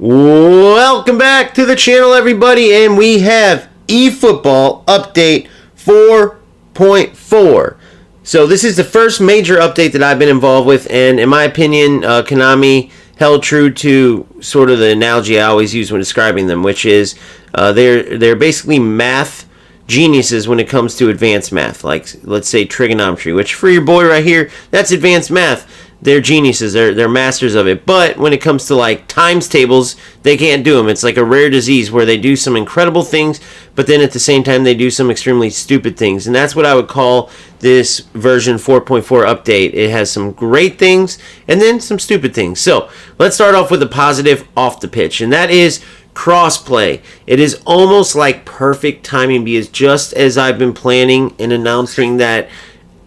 Welcome back to the channel, everybody, and we have eFootball Update 4.4. So this is the first major update that I've been involved with, and in my opinion, Konami held true to sort of the analogy I always use when describing them, which is they're basically math geniuses when it comes to advanced math, like let's say trigonometry, which for your boy right here, that's advanced math. They're geniuses, they're masters of it. But when it comes to like times tables, they can't do them. It's like a rare disease where they do some incredible things, but then at the same time they do some extremely stupid things. And that's what I would call this version 4.4 update. It has some great things and then some stupid things. So let's start off with a positive off the pitch, and that is crossplay. It is almost like perfect timing, because just as I've been planning and announcing that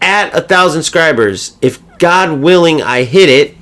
at 1,000 subscribers, if God willing I hit it,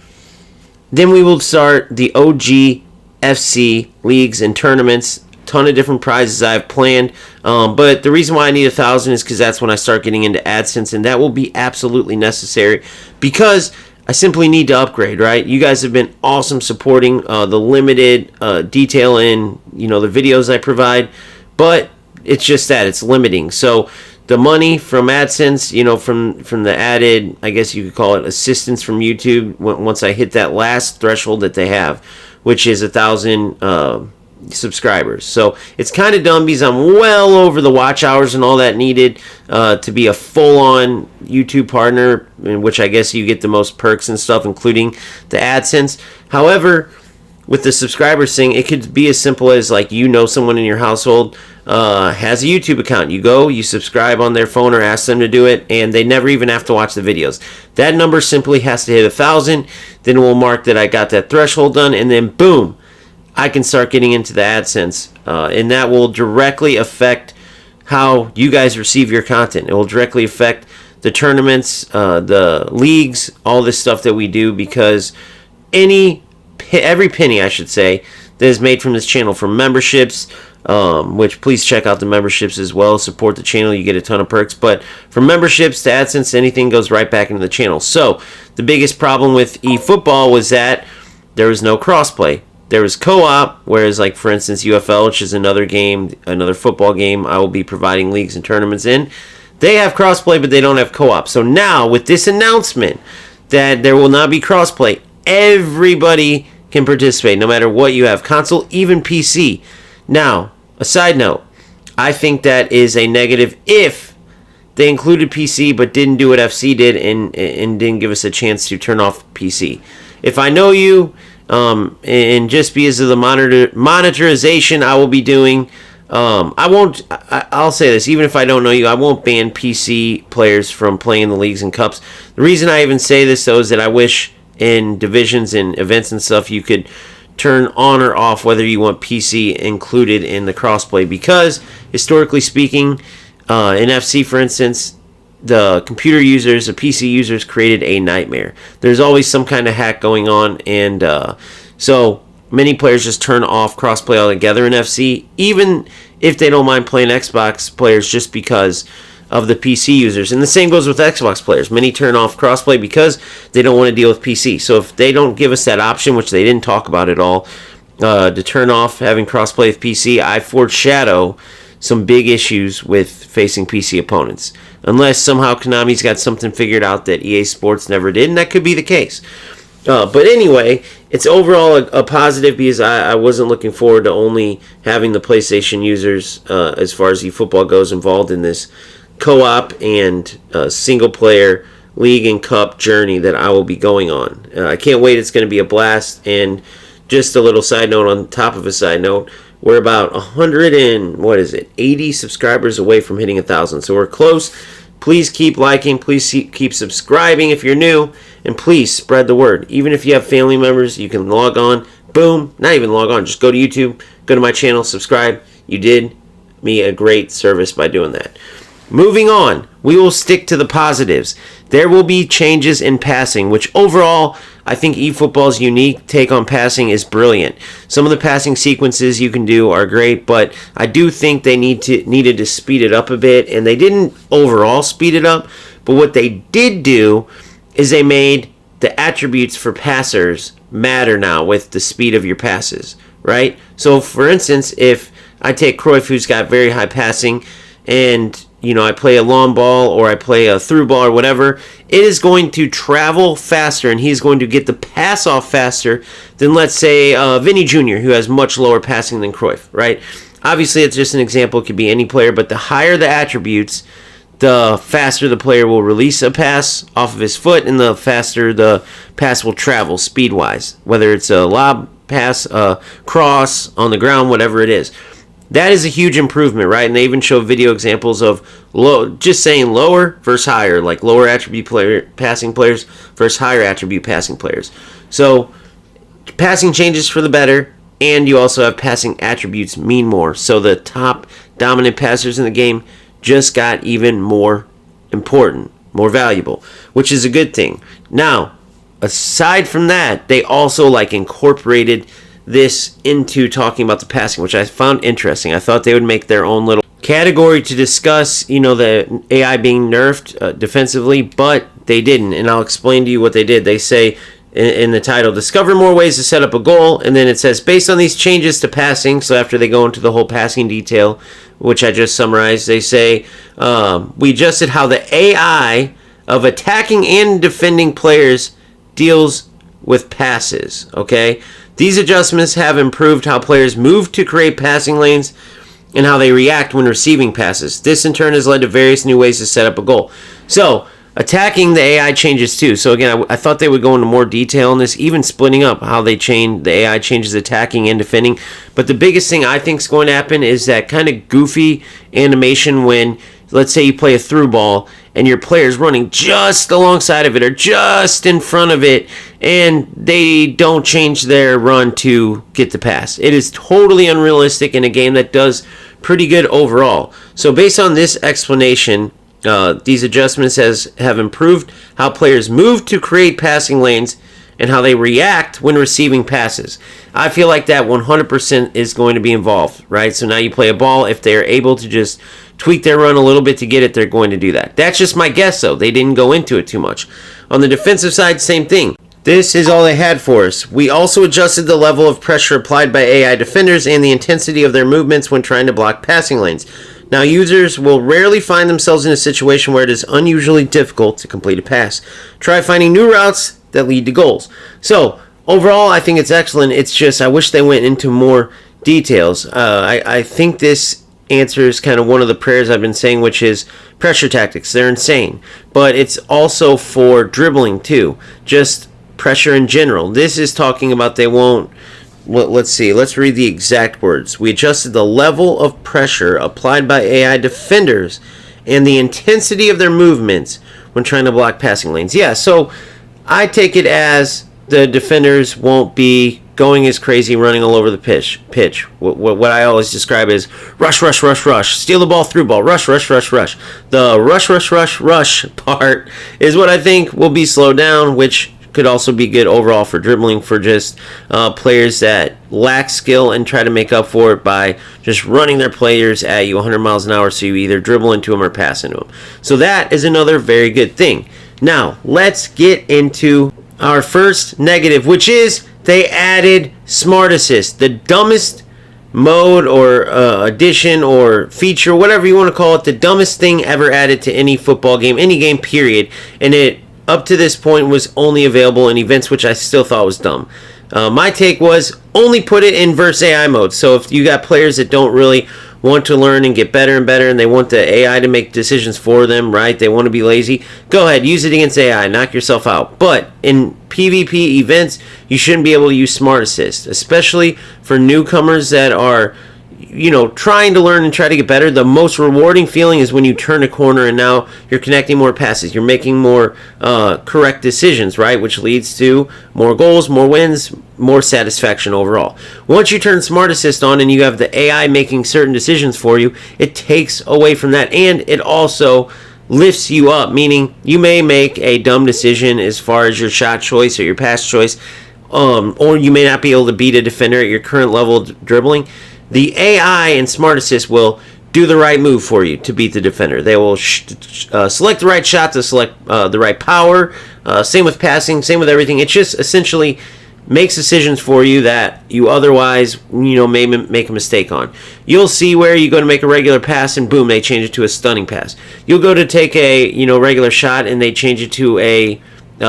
then we will start the OG FC leagues and tournaments. Ton of different prizes I've planned, but the reason why I need 1,000 is because that's when I start getting into AdSense, and that will be absolutely necessary because I simply need to upgrade, right? You guys have been awesome supporting the limited detail in the videos I provide, but it's just that it's limiting. So the money from AdSense, from the added, I guess you could call it, assistance from YouTube, once I hit that last threshold that they have, which is 1,000 subscribers. So it's kind of dumb because I'm well over the watch hours and all that needed to be a full-on YouTube partner, in which I guess you get the most perks and stuff, including the AdSense. However, with the subscribers thing, it could be as simple as like someone in your household has a YouTube account. You subscribe on their phone or ask them to do it, and they never even have to watch the videos. That number simply has to hit 1,000. Then we'll mark that I got that threshold done, and then boom, I can start getting into the AdSense, and that will directly affect how you guys receive your content. It will directly affect the tournaments, the leagues, all this stuff that we do, because every penny, I should say, that is made from this channel, from memberships, which please check out the memberships as well. Support the channel, you get a ton of perks. But from memberships to AdSense, anything goes right back into the channel. So the biggest problem with eFootball was that there was no crossplay. There was co-op, whereas like for instance UFL, which is another game, another football game I will be providing leagues and tournaments in, they have crossplay, but they don't have co-op. So now with this announcement that there will not be crossplay, everybody can participate, no matter what you have, console, even PC. Now, a side note, I think that is a negative if they included PC but didn't do what FC did and didn't give us a chance to turn off PC. If I know you, and just because of the monetization I will be doing, I'll say this, even if I don't know you, I won't ban PC players from playing the leagues and cups. The reason I even say this, though, is that I wish in divisions and events and stuff you could turn on or off whether you want PC included in the crossplay, because historically speaking, in FC, for instance, the computer users, the PC users, created a nightmare. There's always some kind of hack going on, and so many players just turn off crossplay altogether in FC, even if they don't mind playing Xbox players, just because of the PC users. And the same goes with Xbox players. Many turn off crossplay because they don't want to deal with PC. So if they don't give us that option, which they didn't talk about at all, to turn off having crossplay with PC, I foreshadow some big issues with facing PC opponents. Unless somehow Konami's got something figured out that EA Sports never did, and that could be the case. But anyway, it's overall a positive, because I wasn't looking forward to only having the PlayStation users, as far as eFootball goes, involved in this co-op and single-player league and cup journey that I will be going on. I can't wait. It's going to be a blast. And just a little side note on top of a side note, we're about 80 subscribers away from hitting 1,000. So we're close. Please keep liking. Please keep subscribing if you're new. And please spread the word. Even if you have family members, you can log on. Boom. Not even log on. Just go to YouTube. Go to my channel. Subscribe. You did me a great service by doing that. Moving on, we will stick to the positives. There will be changes in passing, which overall, I think eFootball's unique take on passing is brilliant. Some of the passing sequences you can do are great, but I do think they needed to speed it up a bit, and they didn't overall speed it up, but what they did do is they made the attributes for passers matter now with the speed of your passes, right? So, for instance, if I take Cruyff, who's got very high passing, and I play a long ball or I play a through ball or whatever, it is going to travel faster and he's going to get the pass off faster than, let's say, Vinny Jr., who has much lower passing than Cruyff, right? Obviously, it's just an example. It could be any player, but the higher the attributes, the faster the player will release a pass off of his foot and the faster the pass will travel speed-wise, whether it's a lob pass, a cross, on the ground, whatever it is. That is a huge improvement, right? And they even show video examples of just saying lower versus higher, like lower attribute passing players versus higher attribute passing players. So passing changes for the better, and you also have passing attributes mean more. So the top dominant passers in the game just got even more important, more valuable, which is a good thing. Now, aside from that, they also incorporated this into talking about the passing, which I found interesting. I thought they would make their own little category to discuss, the AI being nerfed defensively, but they didn't. And I'll explain to you what they did. They say in the title, discover more ways to set up a goal, and then it says, based on these changes to passing, so after they go into the whole passing detail, which I just summarized, they say, we adjusted how the AI of attacking and defending players deals with passes, okay? These adjustments have improved how players move to create passing lanes and how they react when receiving passes. This in turn has led to various new ways to set up a goal. So, attacking the AI changes too. So again, I thought they would go into more detail on this, even splitting up how the AI changes attacking and defending. But the biggest thing I think is going to happen is that kind of goofy animation when, let's say you play a through ball and your player's running just alongside of it or just in front of it, and they don't change their run to get the pass. It is totally unrealistic in a game that does pretty good overall. So based on this explanation, these adjustments have improved how players move to create passing lanes and how they react when receiving passes. I feel like that 100% is going to be involved, right? So now you play a ball, if they're able to just tweak their run a little bit to get it, they're going to do that. That's just my guess, though. They didn't go into it too much. On the defensive side, same thing. This is all they had for us. We also adjusted the level of pressure applied by AI defenders and the intensity of their movements when trying to block passing lanes. Now, users will rarely find themselves in a situation where it is unusually difficult to complete a pass. Try finding new routes that lead to goals. So, overall, I think it's excellent. It's just, I wish they went into more details. I think this answers kind of one of the prayers I've been saying, which is pressure tactics. They're insane. But it's also for dribbling, too. Just pressure in general. This is talking about they won't. Well, let's see. Let's read the exact words. We adjusted the level of pressure applied by AI defenders and the intensity of their movements when trying to block passing lanes. Yeah, so I take it as the defenders won't be going as crazy, running all over the pitch. What I always describe as rush, rush, rush, rush. Steal the ball, through ball, rush, rush, rush, rush. The rush, rush, rush, rush part is what I think will be slowed down, which could also be good overall for dribbling for just players that lack skill and try to make up for it by just running their players at you 100 miles an hour, so you either dribble into them or pass into them. So that is another very good thing. Now, let's get into our first negative, which is they added Smart Assist, the dumbest mode or addition or feature, whatever you want to call it, the dumbest thing ever added to any football game, any game period, and it up to this point was only available in events, which I still thought was dumb. My take was only put it in versus AI mode. So if you got players that don't really want to learn and get better and better, and they want the AI to make decisions for them, right? They want to be lazy. Go ahead, use it against AI, knock yourself out. But in PvP events, you shouldn't be able to use Smart Assist, especially for newcomers that are, trying to learn and try to get better. The most rewarding feeling is when you turn a corner and now you're connecting more passes. You're making more correct decisions, right? Which leads to more goals, more wins, more satisfaction overall. Once you turn Smart Assist on and you have the AI making certain decisions for you, it takes away from that, and it also lifts you up, meaning you may make a dumb decision as far as your shot choice or your pass choice, or you may not be able to beat a defender at your current level of dribbling. The AI and Smart Assist will do the right move for you to beat the defender. They will select the right shot to select the right power. Same with passing, same with everything. It's just essentially makes decisions for you that you otherwise, may make a mistake on. You'll see where you go to make a regular pass and boom, they change it to a stunning pass. You'll go to take a, regular shot and they change it to a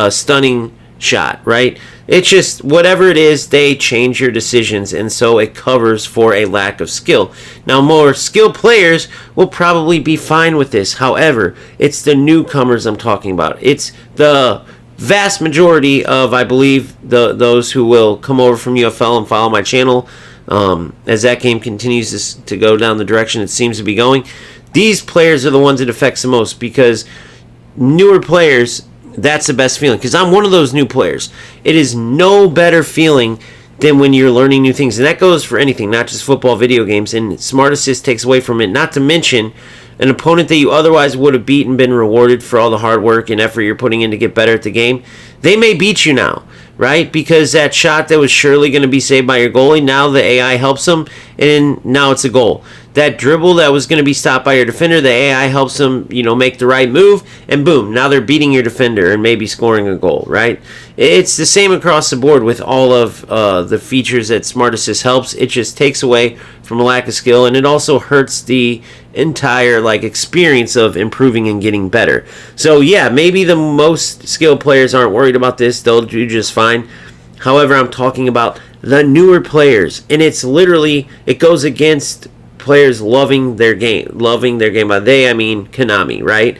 stunning shot, right? It's just whatever it is, they change your decisions, and so it covers for a lack of skill. Now, more skilled players will probably be fine with this. However, it's the newcomers I'm talking about. It's the vast majority of, I believe, those who will come over from UFL and follow my channel as that game continues to go down the direction it seems to be going. These players are the ones it affects the most, because newer players, that's the best feeling, because I'm one of those new players. It is no better feeling than when you're learning new things, and that goes for anything, not just football, video games, and Smart Assist takes away from it. Not to mention, an opponent that you otherwise would have beaten, been rewarded for all the hard work and effort you're putting in to get better at the game, they may beat you now, right? Because that shot that was surely going to be saved by your goalie, now the AI helps them, and now it's a goal. That dribble that was going to be stopped by your defender, the AI helps them, make the right move, and boom, now they're beating your defender and maybe scoring a goal, right? It's the same across the board with all of the features that Smart Assist helps. It just takes away from a lack of skill, and it also hurts the entire experience of improving and getting better. So yeah, maybe the most skilled players aren't worried about this. They'll do just fine. However, I'm talking about the newer players, and it goes against players loving their game. By they, I mean Konami, right?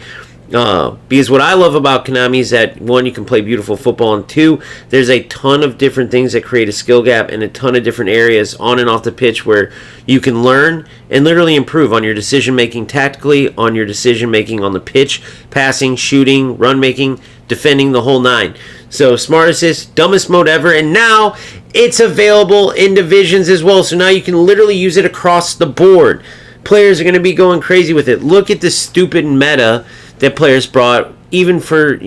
Because what I love about Konami is that, one, you can play beautiful football, and two, there's a ton of different things that create a skill gap and a ton of different areas on and off the pitch where you can learn and literally improve on your decision making tactically, on your decision making on the pitch, passing, shooting, run making, defending, the whole nine. So Smart Assist, dumbest mode ever, and now it's available in divisions as well. So now you can literally use it across the board. Players are going to be going crazy with it. Look at the stupid meta that players brought, even for,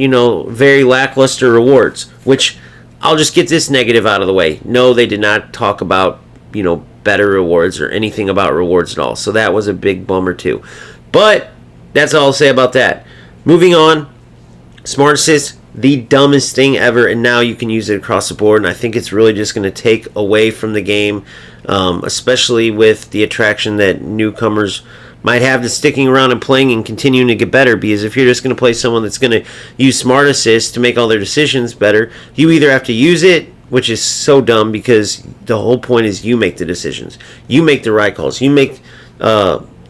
very lackluster rewards, which I'll just get this negative out of the way. No, they did not talk about, better rewards or anything about rewards at all. So that was a big bummer too. But that's all I'll say about that. Moving on, Smart Assist, the dumbest thing ever, and now you can use it across the board, and I think it's really just going to take away from the game, especially with the attraction that newcomers might have to sticking around and playing and continuing to get better. Because if you're just going to play someone that's going to use Smart Assist to make all their decisions better, you either have to use it, which is so dumb, because the whole point is you make the decisions, you make the right calls, you make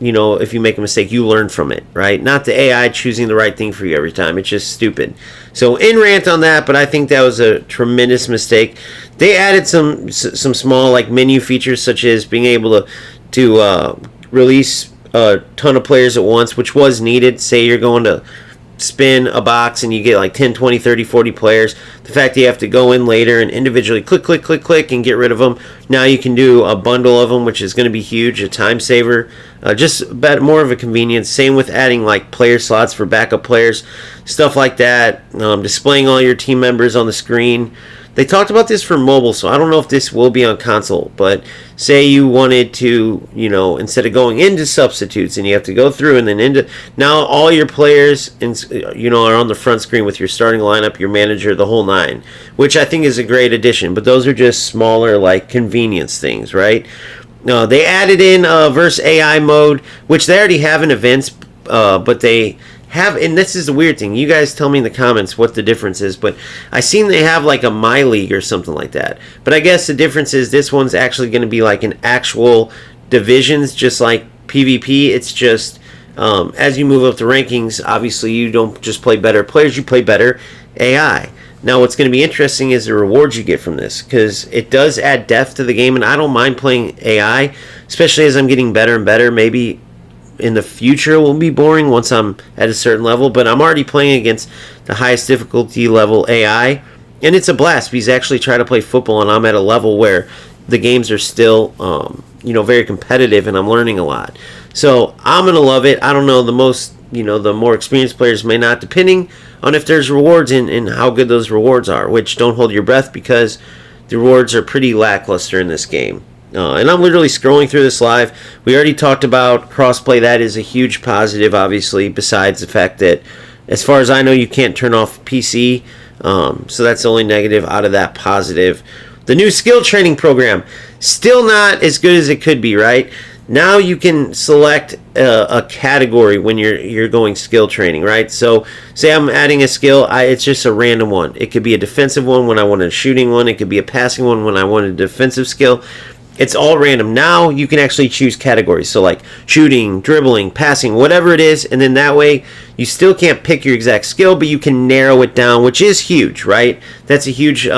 if you make a mistake, you learn from it, right? Not the AI choosing the right thing for you every time. It's just stupid. So in rant on that, but I think that was a tremendous mistake. They added some small menu features, such as being able to release a ton of players at once, which was needed. Say you're going to spin a box and you get 10, 20, 30, 40 players. The fact that you have to go in later and individually click and get rid of them. Now you can do a bundle of them, which is going to be huge, a time saver. Just about more of a convenience. Same with adding player slots for backup players, stuff like that. Displaying all your team members on the screen. They talked about this for mobile, so I don't know if this will be on console, but say you wanted to, instead of going into substitutes and you have to go through and then into, now all your players, are on the front screen with your starting lineup, your manager, the whole nine, which I think is a great addition, but those are just smaller, convenience things, right? They added in Verse AI mode, which they already have in events, but they have, and this is the weird thing, you guys tell me in the comments what the difference is, but I seen they have a My League or something like that, but I guess the difference is this one's actually going to be an actual divisions, just like PvP. It's just as you move up the rankings, obviously you don't just play better players, you play better AI. Now what's going to be interesting is the rewards you get from this, because it does add depth to the game, and I don't mind playing AI, especially as I'm getting better and better. Maybe in the future it will be boring once I'm at a certain level, but I'm already playing against the highest difficulty level AI, and it's a blast, because I actually try to play football and I'm at a level where the games are still very competitive, and I'm learning a lot. So I'm gonna love it. I don't know, the more experienced players may not, depending on if there's rewards and how good those rewards are, which don't hold your breath, because the rewards are pretty lackluster in this game. And I'm literally scrolling through this live. We already talked about crossplay. That is a huge positive, obviously, besides the fact that, as far as I know, you can't turn off PC. So that's the only negative out of that positive. The new skill training program, still not as good as it could be, right? Now you can select a category when you're going skill training, right? So say I'm adding a skill, it's just a random one. It could be a defensive one when I want a shooting one. It could be a passing one when I want a defensive skill. It's all random. Now you can actually choose categories. So like shooting, dribbling, passing, whatever it is. And then that way you still can't pick your exact skill, but you can narrow it down, which is huge, right? That's a huge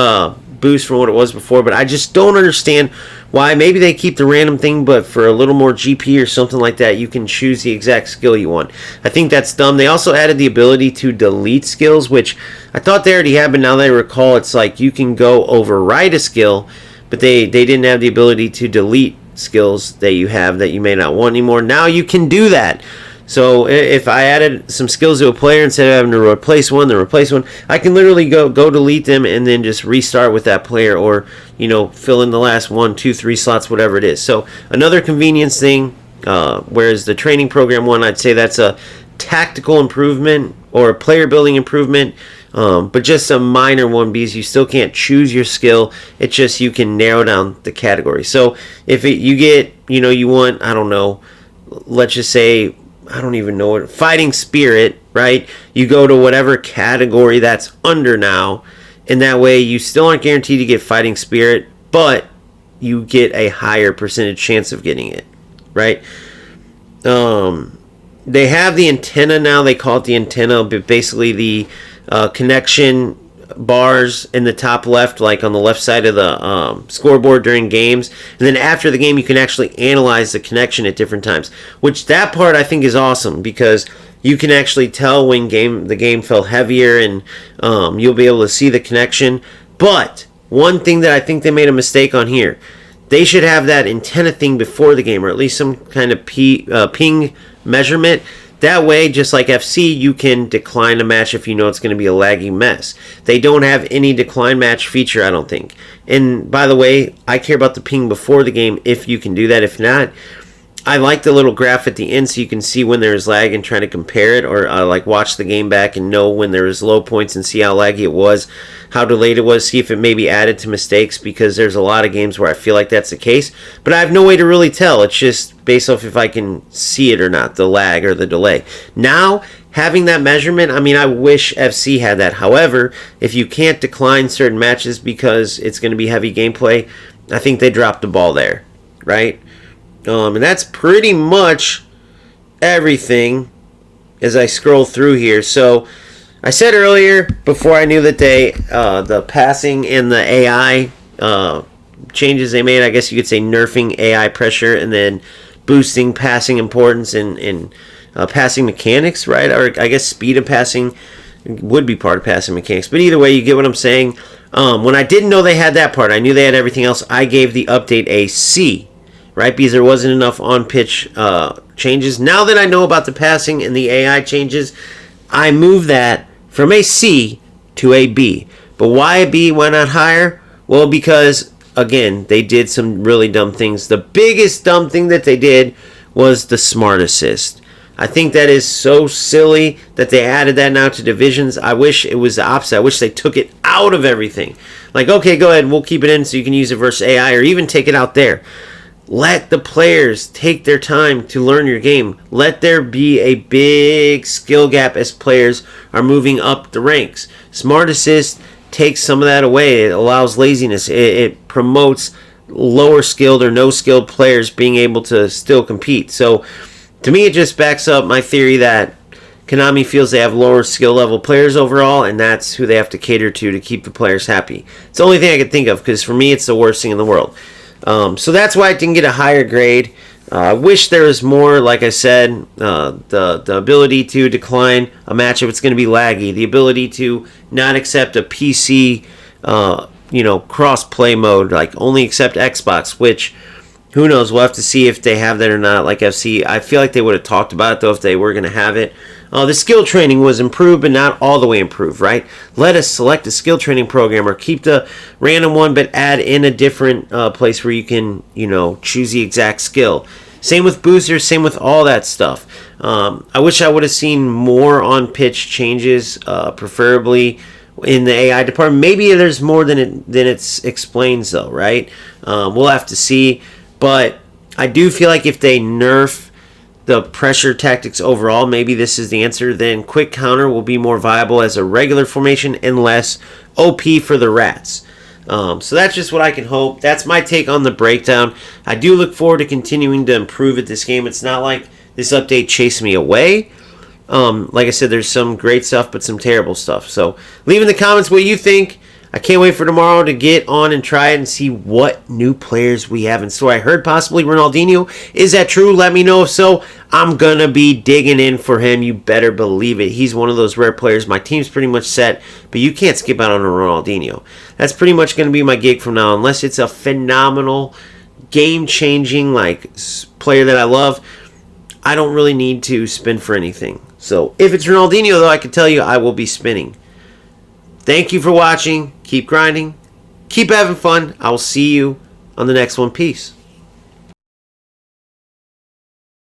boost from what it was before. But I just don't understand why. Maybe they keep the random thing, but for a little more GP or something like that, you can choose the exact skill you want. I think that's dumb. They also added the ability to delete skills, which I thought they already had, but now that I recall, it's like you can go override a skill, but they didn't have the ability to delete skills that you have that you may not want anymore. Now you can do that. So if I added some skills to a player, instead of having to replace one, I can literally go delete them and then just restart with that player, or fill in the last 1, 2, 3 slots, whatever it is. So another convenience thing. Whereas the training program one, I'd say that's a tactical improvement or a player building improvement. But just a minor one, because you still can't choose your skill. It's just you can narrow down the category. So if you get, you want, I don't know, let's just say, I don't even know it, fighting spirit, right? You go to whatever category that's under now, and that way you still aren't guaranteed to get fighting spirit, but you get a higher percentage chance of getting it, right? They have the antenna now. They call it the antenna, but basically the connection bars in the top left, like on the left side of the scoreboard during games, and then after the game you can actually analyze the connection at different times, which that part I think is awesome, because you can actually tell when the game felt heavier, and you'll be able to see the connection. But one thing that I think they made a mistake on here, they should have that antenna thing before the game, or at least some kind of ping measurement. That way, just like FC, you can decline a match if you know it's going to be a laggy mess. They don't have any decline match feature, I don't think. And by the way, I care about the ping before the game if you can do that. If not, I like the little graph at the end so you can see when there is lag and try to compare it, or like watch the game back and know when there is low points and see how laggy it was, how delayed it was, see if it maybe added to mistakes, because there's a lot of games where I feel like that's the case, but I have no way to really tell. It's just based off if I can see it or not, the lag or the delay. Now, having that measurement, I mean, I wish FC had that. However, if you can't decline certain matches because it's going to be heavy gameplay, I think they dropped the ball there, right? And that's pretty much everything as I scroll through here. So I said earlier, before I knew that the passing and the AI changes they made, I guess you could say nerfing AI pressure and then boosting passing importance and passing mechanics, right? Or I guess speed of passing would be part of passing mechanics. But either way, you get what I'm saying. When I didn't know they had that part, I knew they had everything else. I gave the update a C, right? Because there wasn't enough on-pitch changes. Now that I know about the passing and the AI changes, I moved that from a C to a B. But why a B? Why not higher? Well, because, again, they did some really dumb things. The biggest dumb thing that they did was the Smart Assist. I think that is so silly that they added that now to divisions. I wish it was the opposite. I wish they took it out of everything. Like, okay, go ahead, we'll keep it in so you can use it versus AI, or even take it out there. Let the players take their time to learn your game. Let there be a big skill gap as players are moving up the ranks. Smart Assist takes some of that away. It allows laziness. It promotes lower skilled or no skilled players being able to still compete. So to me, it just backs up my theory that Konami feels they have lower skill level players overall, and that's who they have to cater to keep the players happy. It's the only thing I can think of, because for me, it's the worst thing in the world. So that's why I didn't get a higher grade. I wish there was more, like I said, the ability to decline a match if it's going to be laggy, the ability to not accept a PC, cross-play mode, like only accept Xbox, which, who knows, we'll have to see if they have that or not, like FC. I feel like they would have talked about it, though, if they were going to have it. The skill training was improved, but not all the way improved, right? Let us select a skill training program, or keep the random one, but add in a different place where you can, choose the exact skill. Same with boosters, same with all that stuff. I wish I would have seen more on-pitch changes, preferably in the AI department. Maybe there's more than it explains, though, right? We'll have to see. But I do feel like if they nerf the pressure tactics overall, maybe this is the answer. Then quick counter will be more viable as a regular formation and less OP for the Rats. So that's just what I can hope. That's my take on the breakdown. I do look forward to continuing to improve at this game. It's not like this update chased me away. Like I said, there's some great stuff, but some terrible stuff. So leave in the comments what you think. I can't wait for tomorrow to get on and try it and see what new players we have in store. I heard possibly Ronaldinho. Is that true? Let me know if so. I'm going to be digging in for him. You better believe it. He's one of those rare players. My team's pretty much set, but you can't skip out on a Ronaldinho. That's pretty much going to be my gig from now on, unless it's a phenomenal, game-changing player that I love. I don't really need to spin for anything. So if it's Ronaldinho, though, I can tell you I will be spinning. Thank you for watching. Keep grinding. Keep having fun. I will see you on the next one. Peace.